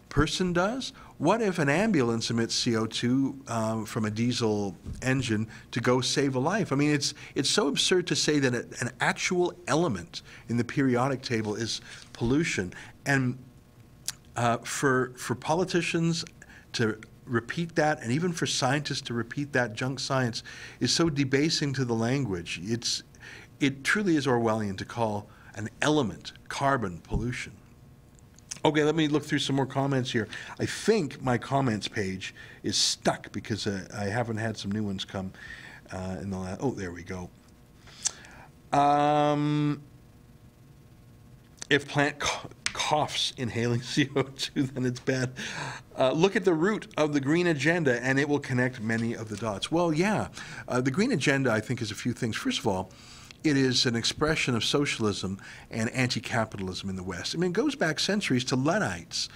person does? What if an ambulance emits CO2 from a diesel engine to go save a life? I mean, it's so absurd to say that an actual element in the periodic table is pollution. And for politicians to repeat that, and even for scientists to repeat that junk science, is so debasing to the language. It truly is Orwellian to call an element carbon pollution. Okay, let me look through some more comments here. I think my comments page is stuck because I haven't had some new ones come in the last. Oh, there we go. If plant coughs inhaling CO2, then it's bad. Look at the root of the green agenda, and it will connect many of the dots. Well, yeah, the green agenda, I think, is a few things. First of all, it is an expression of socialism and anti-capitalism in the West. I mean, it goes back centuries to Luddites.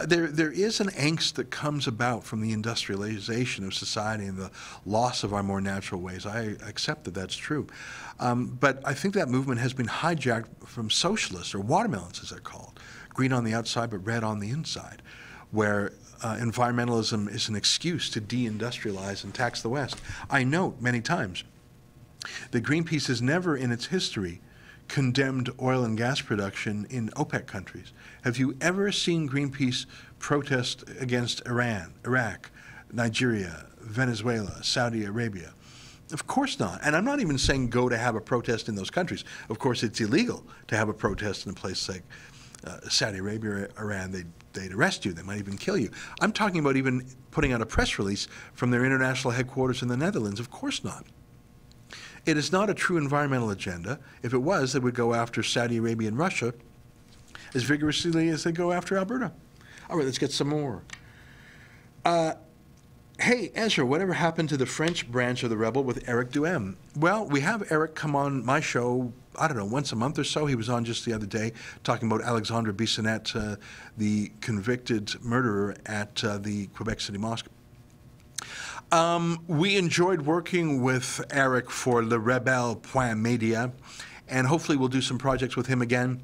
There is an angst that comes about from the industrialization of society and the loss of our more natural ways. I accept that that's true. But I think that movement has been hijacked from socialists, or watermelons as they're called, green on the outside but red on the inside, where environmentalism is an excuse to deindustrialize and tax the West. I note many times that Greenpeace has never in its history condemned oil and gas production in OPEC countries. Have you ever seen Greenpeace protest against Iran, Iraq, Nigeria, Venezuela, Saudi Arabia? Of course not. And I'm not even saying go to have a protest in those countries. Of course, it's illegal to have a protest in a place like Saudi Arabia or Iran. They'd arrest you. They might even kill you. I'm talking about even putting out a press release from their international headquarters in the Netherlands. Of course not. It is not a true environmental agenda. If it was, they would go after Saudi Arabia and Russia as vigorously as they go after Alberta. All right, let's get some more. Hey, Ezra, whatever happened to the French branch of the rebel with Eric Duhem? Well, we have Eric come on my show, I don't know, once a month or so. He was on just the other day talking about Alexandre Bissonnette, the convicted murderer at the Quebec City Mosque. We enjoyed working with Eric for Le Rebelle.media, and hopefully we'll do some projects with him again.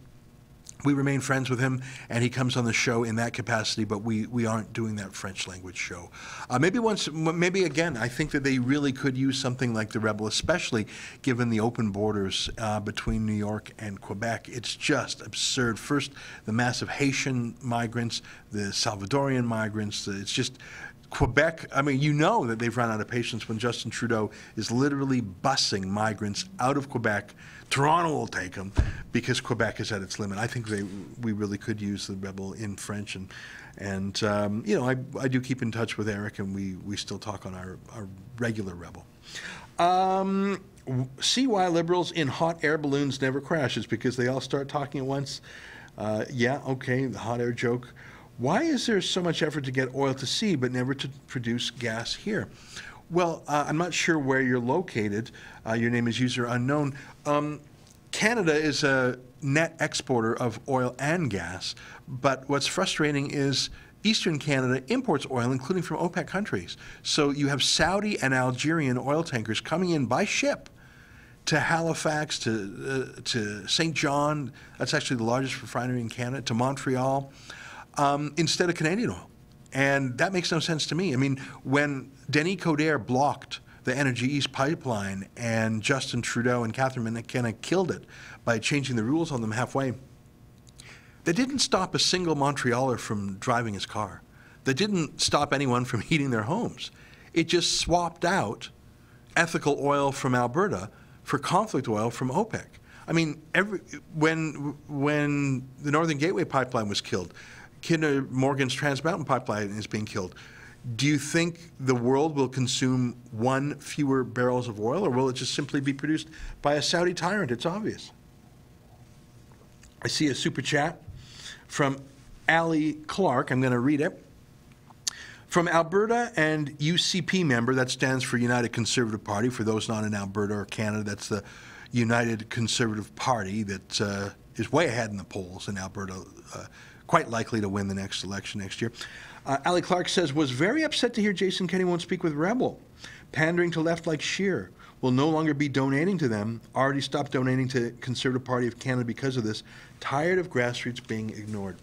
We remain friends with him, and he comes on the show in that capacity, but we aren't doing that French language show. Maybe again, I think that they really could use something like The Rebel, especially given the open borders between New York and Quebec. It's just absurd. First, the massive Haitian migrants, the Salvadorian migrants, it's just... Quebec, I mean, you know that they've run out of patience when Justin Trudeau is literally busing migrants out of Quebec. Toronto will take them because Quebec is at its limit. I think we really could use The Rebel in French. And you know, I do keep in touch with Eric, and we still talk on our regular Rebel. See why liberals in hot air balloons never crash. It's because they all start talking at once. Yeah, okay, the hot air joke. Why is there so much effort to get oil to sea but never to produce gas here? Well, I'm not sure where you're located. Your name is user unknown. Canada is a net exporter of oil and gas, but what's frustrating is Eastern Canada imports oil, including from OPEC countries. So you have Saudi and Algerian oil tankers coming in by ship to Halifax, to St. John, that's actually the largest refinery in Canada, to Montreal, instead of Canadian oil. And that makes no sense to me. I mean, when Denis Coderre blocked the Energy East pipeline and Justin Trudeau and Catherine McKenna killed it by changing the rules on them halfway, that didn't stop a single Montrealer from driving his car. That didn't stop anyone from heating their homes. It just swapped out ethical oil from Alberta for conflict oil from OPEC. I mean, when the Northern Gateway pipeline was killed, Kinder Morgan's Trans Mountain pipeline is being killed. Do you think the world will consume one fewer barrels of oil, or will it just simply be produced by a Saudi tyrant? It's obvious. I see a super chat from Ali Clark. I'm going to read it. From Alberta and UCP member, that stands for United Conservative Party. For those not in Alberta or Canada, that's the United Conservative Party that is way ahead in the polls in Alberta, quite likely to win the next election next year. Ali Clark says, was very upset to hear Jason Kenney won't speak with Rebel. Pandering to left like Scheer. Will no longer be donating to them. Already stopped donating to Conservative Party of Canada because of this. Tired of grassroots being ignored.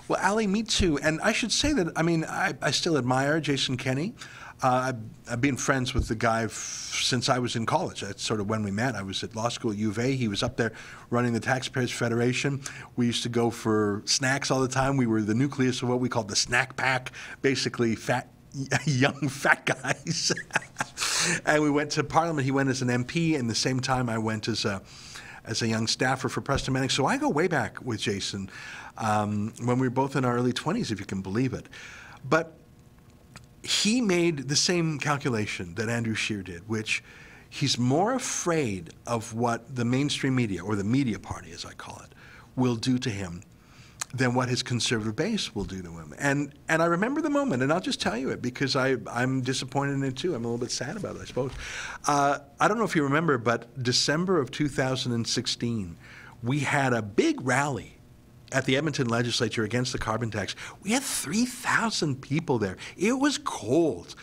Well, Ali, me too. And I should say that, I mean, I still admire Jason Kenney. I've been friends with the guy since I was in college. That's sort of when we met. I was at law school at U of A. He was up there running the Taxpayers Federation. We used to go for snacks all the time. We were the nucleus of what we called the snack pack, basically young fat guys. And we went to Parliament. He went as an MP, and the same time I went as a young staffer for Preston Manning. So I go way back with Jason when we were both in our early 20s, if you can believe it. But he made the same calculation that Andrew Scheer did, which he's more afraid of what the mainstream media, or the media party as I call it, will do to him than what his conservative base will do to him. And I remember the moment, and I'll just tell you it because I'm disappointed in it too. I'm a little bit sad about it, I suppose. I don't know if you remember, but December of 2016, we had a big rally at the Edmonton legislature against the carbon tax. We had 3,000 people there. It was cold.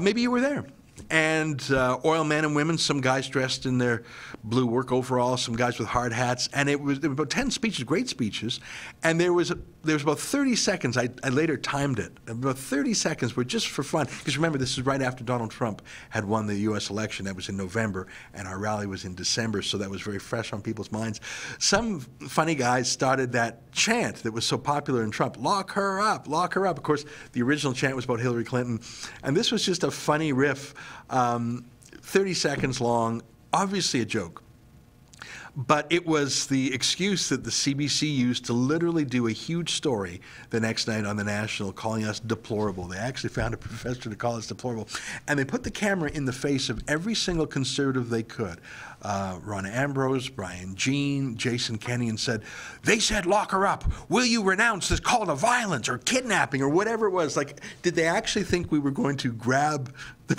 Maybe you were there. And oil men and women, some guys dressed in their blue work overalls, some guys with hard hats, and there were about 10 speeches, great speeches, and there was about 30 seconds, I later timed it, about 30 seconds were just for fun, because remember, this is right after Donald Trump had won the U.S. election. That was in November, and our rally was in December, so that was very fresh on people's minds. Some funny guys started that chant that was so popular in Trump, lock her up, lock her up. Of course, the original chant was about Hillary Clinton, and this was just a funny riff, 30 seconds long, obviously a joke. But it was the excuse that the CBC used to literally do a huge story the next night on the National calling us deplorable. They actually found a professor to call us deplorable. And they put the camera in the face of every single conservative they could. Ron Ambrose, Brian Jean, Jason Kenney, and said, they said lock her up. Will you renounce this call to violence or kidnapping or whatever it was? Like, did they actually think we were going to grab the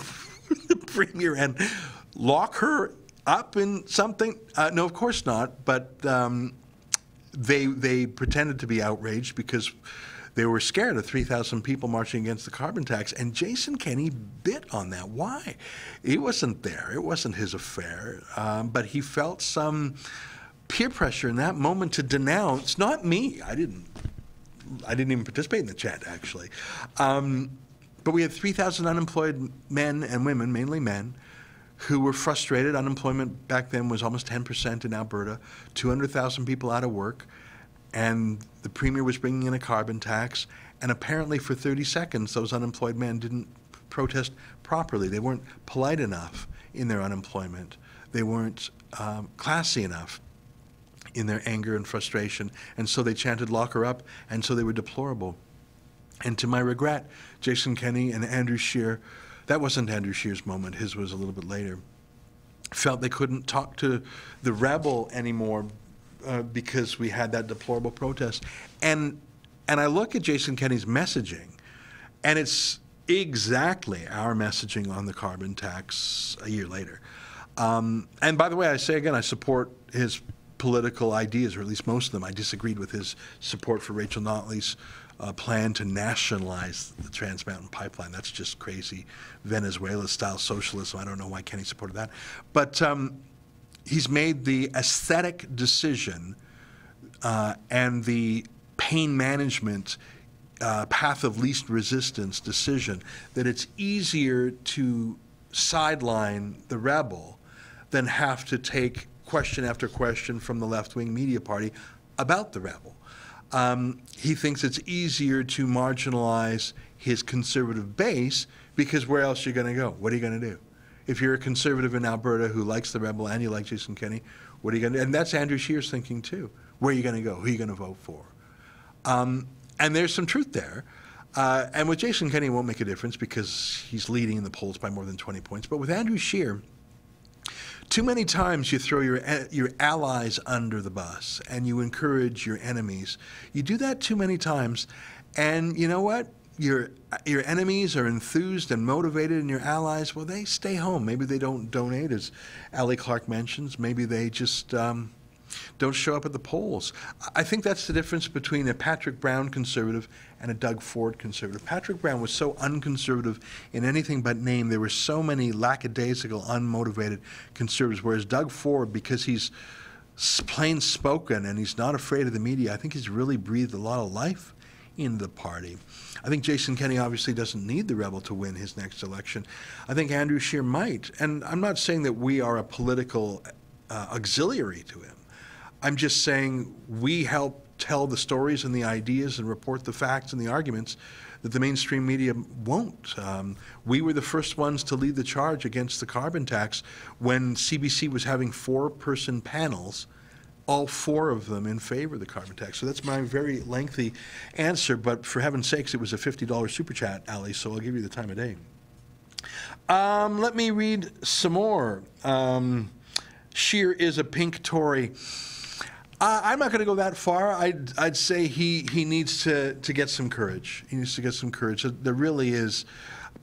premier and lock her up in something? No, of course not. But they pretended to be outraged because they were scared of 3,000 people marching against the carbon tax. And Jason Kenney bit on that. Why? He wasn't there. It wasn't his affair. But he felt some peer pressure in that moment to denounce, not me. I didn't even participate in the chat, actually. But we had 3,000 unemployed men and women, mainly men, who were frustrated. Unemployment back then was almost 10% in Alberta, 200,000 people out of work, and the premier was bringing in a carbon tax, and apparently for 30 seconds those unemployed men didn't protest properly. They weren't polite enough in their unemployment. They weren't classy enough in their anger and frustration, and so they chanted lock her up, and so they were deplorable. And to my regret, Jason Kenney and Andrew Scheer, that wasn't Andrew Scheer's moment, his was a little bit later, felt they couldn't talk to the rebel anymore because we had that deplorable protest. And I look at Jason Kenney's messaging, and it's exactly our messaging on the carbon tax a year later. And by the way, I say again, I support his political ideas, or at least most of them. I disagreed with his support for Rachel Notley's plan to nationalize the Trans Mountain Pipeline. That's just crazy Venezuela-style socialism. I don't know why Kenny supported that. But he's made the aesthetic decision and the pain management path of least resistance decision that it's easier to sideline the rebel than have to take question after question from the left-wing media party about the rebel. He thinks it's easier to marginalize his conservative base because where else are you going to go? What are you going to do? If you're a conservative in Alberta who likes the rebel and you like Jason Kenney, what are you going to do? And that's Andrew Scheer's thinking too. Where are you going to go? Who are you going to vote for? And there's some truth there. And with Jason Kenney, it won't make a difference because he's leading in the polls by more than 20 points. But with Andrew Scheer, too many times you throw your allies under the bus and you encourage your enemies. You do that too many times, and you know what? Your enemies are enthused and motivated, and your allies, well, they stay home. Maybe they don't donate, as Ali Clark mentions. Maybe they just don't show up at the polls. I think that's the difference between a Patrick Brown conservative and a Doug Ford conservative. Patrick Brown was so unconservative in anything but name. There were so many lackadaisical, unmotivated conservatives, whereas Doug Ford, because he's plain spoken and he's not afraid of the media, I think he's really breathed a lot of life into the party. I think Jason Kenney obviously doesn't need the rebel to win his next election. I think Andrew Scheer might. And I'm not saying that we are a political auxiliary to him. I'm just saying we help tell the stories and the ideas and report the facts and the arguments that the mainstream media won't. We were the first ones to lead the charge against the carbon tax when CBC was having 4-person panels, all 4 of them in favor of the carbon tax. So that's my very lengthy answer, but for heaven's sakes, it was a $50 super chat, Ali, so I'll give you the time of day. Let me read some more. Scheer is a pink Tory. I'm not going to go that far. I'd say he needs to get some courage. He needs to get some courage. There really is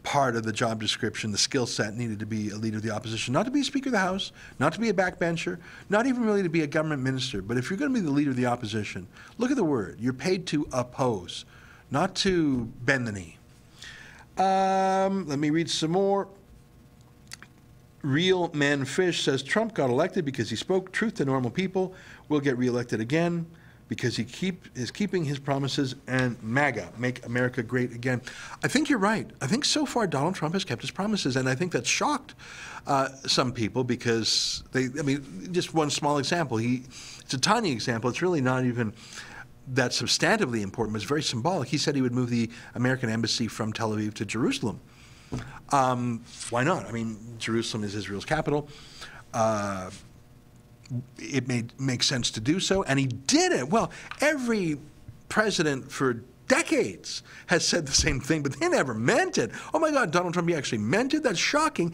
part of the job description, the skill set needed to be a leader of the opposition, not to be a Speaker of the House, not to be a backbencher, not even really to be a government minister. But if you're going to be the leader of the opposition, look at the word. You're paid to oppose, not to bend the knee. Let me read some more. Real Man Fish says Trump got elected because he spoke truth to normal people. Will get reelected again because he is keeping his promises, and MAGA, Make America Great Again. I think you're right. I think so far Donald Trump has kept his promises, and I think that's shocked some people because just one small example. It's a tiny example. It's really not even that substantively important, but it's very symbolic. He said he would move the American embassy from Tel Aviv to Jerusalem. Why not? I mean, Jerusalem is Israel's capital. It makes sense to do so, and he did it. Well, every president for decades has said the same thing, but they never meant it. Oh my God, Donald Trump, he actually meant it? That's shocking.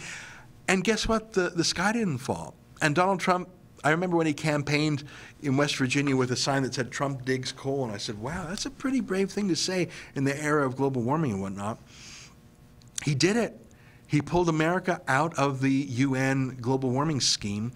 And guess what? The sky didn't fall. And Donald Trump, I remember when he campaigned in West Virginia with a sign that said Trump digs coal, and I said, wow, that's a pretty brave thing to say in the era of global warming and whatnot. He did it. He pulled America out of the UN global warming scheme.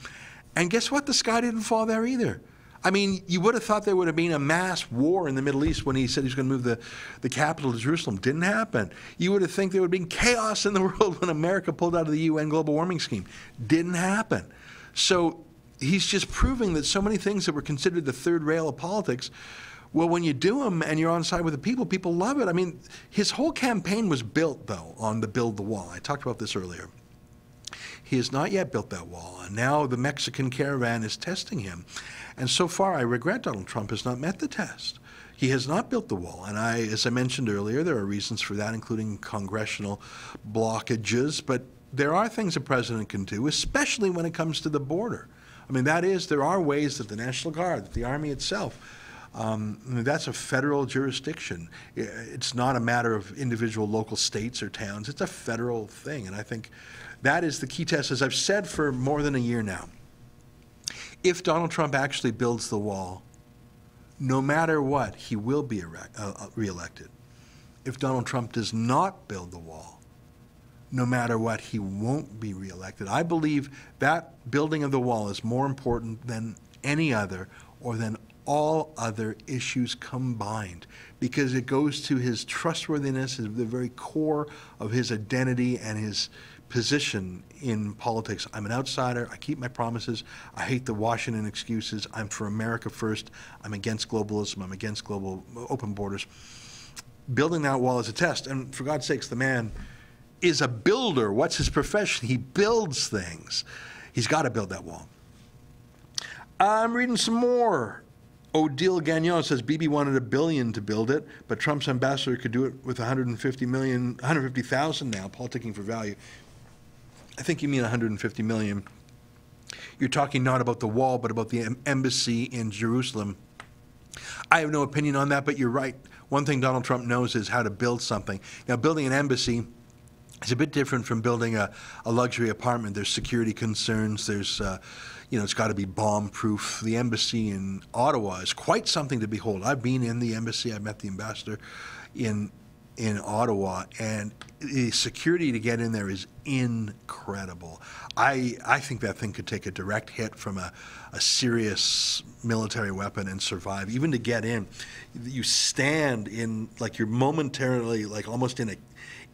And guess what? The sky didn't fall there either. I mean, you would have thought there would have been a mass war in the Middle East when he said he was going to move the capital to Jerusalem. Didn't happen. You would have think there would have been chaos in the world when America pulled out of the UN global warming scheme. Didn't happen. So he's just proving that so many things that were considered the third rail of politics, well, when you do them and you're on side with the people, people love it. I mean, his whole campaign was built, though, on the build the wall. I talked about this earlier. He has not yet built that wall, and now the Mexican caravan is testing him. And so far, I regret Donald Trump has not met the test. He has not built the wall, and as I mentioned earlier, there are reasons for that, including congressional blockages, but there are things a president can do, especially when it comes to the border. I mean, there are ways that the National Guard, that the Army itself, that's a federal jurisdiction. It's not a matter of individual local states or towns. It's a federal thing, and I think that is the key test, as I've said for more than a year now. If Donald Trump actually builds the wall, no matter what, he will be reelected. If Donald Trump does not build the wall, no matter what, he won't be reelected. I believe that building of the wall is more important than any other or than all other issues combined, because it goes to his trustworthiness, the very core of his identity and his position in politics. I'm an outsider. I keep my promises. I hate the Washington excuses. I'm for America first. I'm against globalism. I'm against global open borders. Building that wall is a test. And for God's sakes, the man is a builder. What's his profession? He builds things. He's got to build that wall. I'm reading some more. Odile Gagnon says Bibi wanted $1 billion to build it, but Trump's ambassador could do it with 150,000 now, politicking for value. I think you mean 150 million. You're talking not about the wall, but about the embassy in Jerusalem. I have no opinion on that, but you're right. One thing Donald Trump knows is how to build something. Now, building an embassy is a bit different from building a luxury apartment. There's security concerns. There's, it's got to be bomb-proof. The embassy in Ottawa is quite something to behold. I've been in the embassy. I met the ambassador in Ottawa, and the security to get in there is incredible. I think that thing could take a direct hit from a serious military weapon and survive. Even to get in, you stand in, like, you're momentarily, like, almost in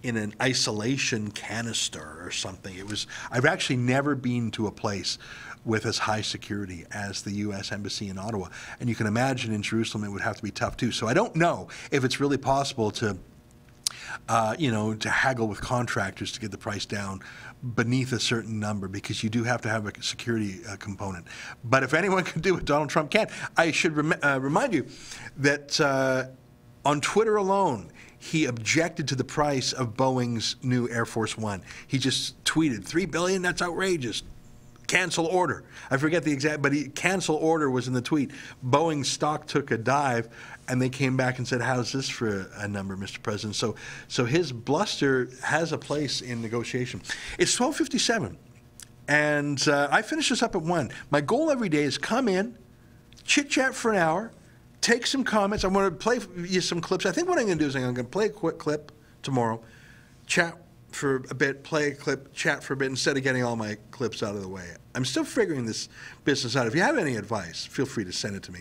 an isolation canister or something. I've actually never been to a place with as high security as the U.S. Embassy in Ottawa. And you can imagine in Jerusalem it would have to be tough too. So I don't know if it's really possible to haggle with contractors to get the price down beneath a certain number, because you do have to have a security component. But if anyone can do it, Donald Trump can. I should remind you that on Twitter alone, he objected to the price of Boeing's new Air Force One. He just tweeted, $3 billion, that's outrageous. Cancel order. I forget the exact, but cancel order was in the tweet. Boeing stock took a dive, and they came back and said, how's this for a number, Mr. President? So his bluster has a place in negotiation. It's 12:57, and I finish this up at 1. My goal every day is come in, chit-chat for an hour, take some comments. I want to play you some clips. I think what I'm going to do is I'm going to play a quick clip tomorrow, chat for a bit, play a clip, chat for a bit, instead of getting all my clips out of the way. I'm still figuring this business out. If you have any advice, feel free to send it to me.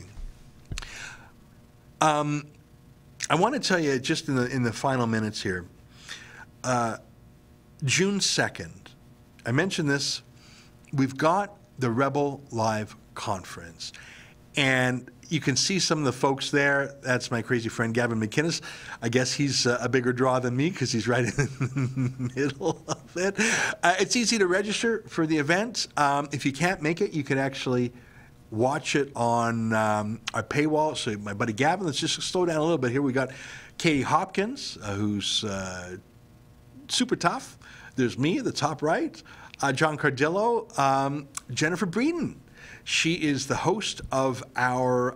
I want to tell you, just in the final minutes here, June 2nd, I mentioned this, we've got the Rebel Live Conference. And you can see some of the folks there. That's my crazy friend Gavin McInnes. I guess he's a bigger draw than me because he's right in the middle of it. It's easy to register for the event. If you can't make it, you can actually watch it on our paywall. So my buddy Gavin, let's just slow down a little bit here. We got Katie Hopkins, who's super tough. There's me at the top right. John Cardillo, Jennifer Breeden. She is the host of our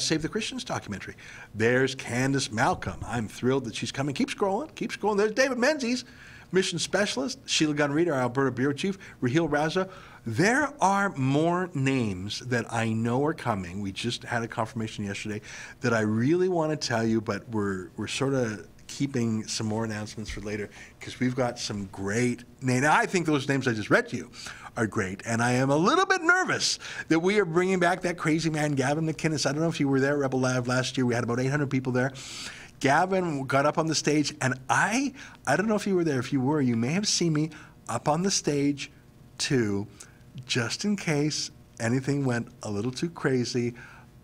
Save the Christians documentary. There's Candace Malcolm. I'm thrilled that she's coming. Keep scrolling. Keep scrolling. There's David Menzies, mission specialist. Sheila Gunn-Reid, our Alberta Bureau Chief. Raheel Raza. There are more names that I know are coming. We just had a confirmation yesterday that I really want to tell you, but we're sort of keeping some more announcements for later because we've got some great names. I think those names I just read to you are great, and I am a little bit nervous that we are bringing back that crazy man, Gavin McInnes. I don't know if you were there at Rebel Live last year. We had about 800 people there. Gavin got up on the stage, and I don't know if you were there. If you were, you may have seen me up on the stage too, just in case anything went a little too crazy.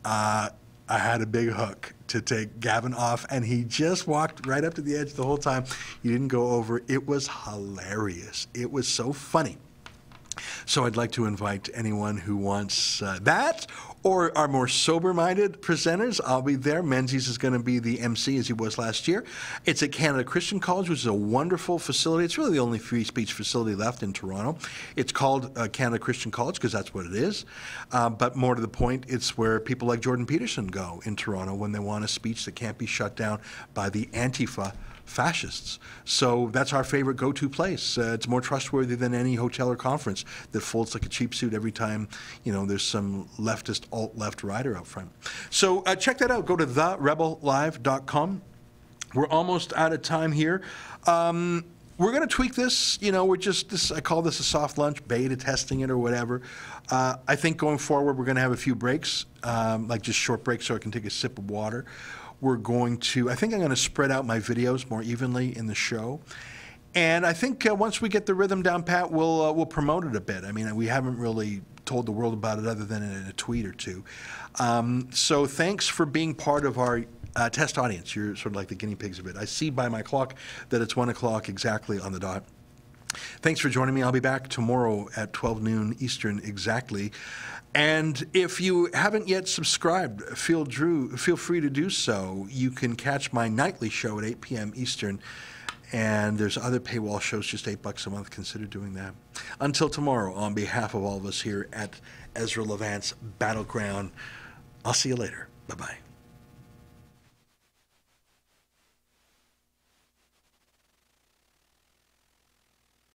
I had a big hook to take Gavin off, and he just walked right up to the edge the whole time. He didn't go over. It was hilarious. It was so funny. So I'd like to invite anyone who wants that or are more sober-minded presenters. I'll be there. Menzies is going to be the MC as he was last year. It's at Canada Christian College, which is a wonderful facility. It's really the only free speech facility left in Toronto. It's called Canada Christian College because that's what it is. But more to the point, it's where people like Jordan Peterson go in Toronto when they want a speech that can't be shut down by the Antifa fascists. So that's our favorite go-to place. It's more trustworthy than any hotel or conference that folds like a cheap suit every time, there's some leftist alt-left rider out front. So check that out. Go to therebellive.com. We're almost out of time here. we're going to tweak this. You know, we're just this. I call this a soft lunch, beta testing it or whatever. I think going forward, we're going to have a few breaks, like just short breaks, so I can take a sip of water. We're going to. I think I'm going to spread out my videos more evenly in the show. And I think once we get the rhythm down pat, we'll promote it a bit. I mean, we haven't really told the world about it other than in a tweet or two. So thanks for being part of our test audience. You're sort of like the guinea pigs of it. I see by my clock that it's 1 o'clock exactly on the dot. Thanks for joining me. I'll be back tomorrow at 12 noon Eastern exactly. And if you haven't yet subscribed, feel free to do so. You can catch my nightly show at 8 p.m. Eastern. And there's other paywall shows, just $8 a month. Consider doing that. Until tomorrow, on behalf of all of us here at Ezra Levant's Battleground, I'll see you later. Bye-bye.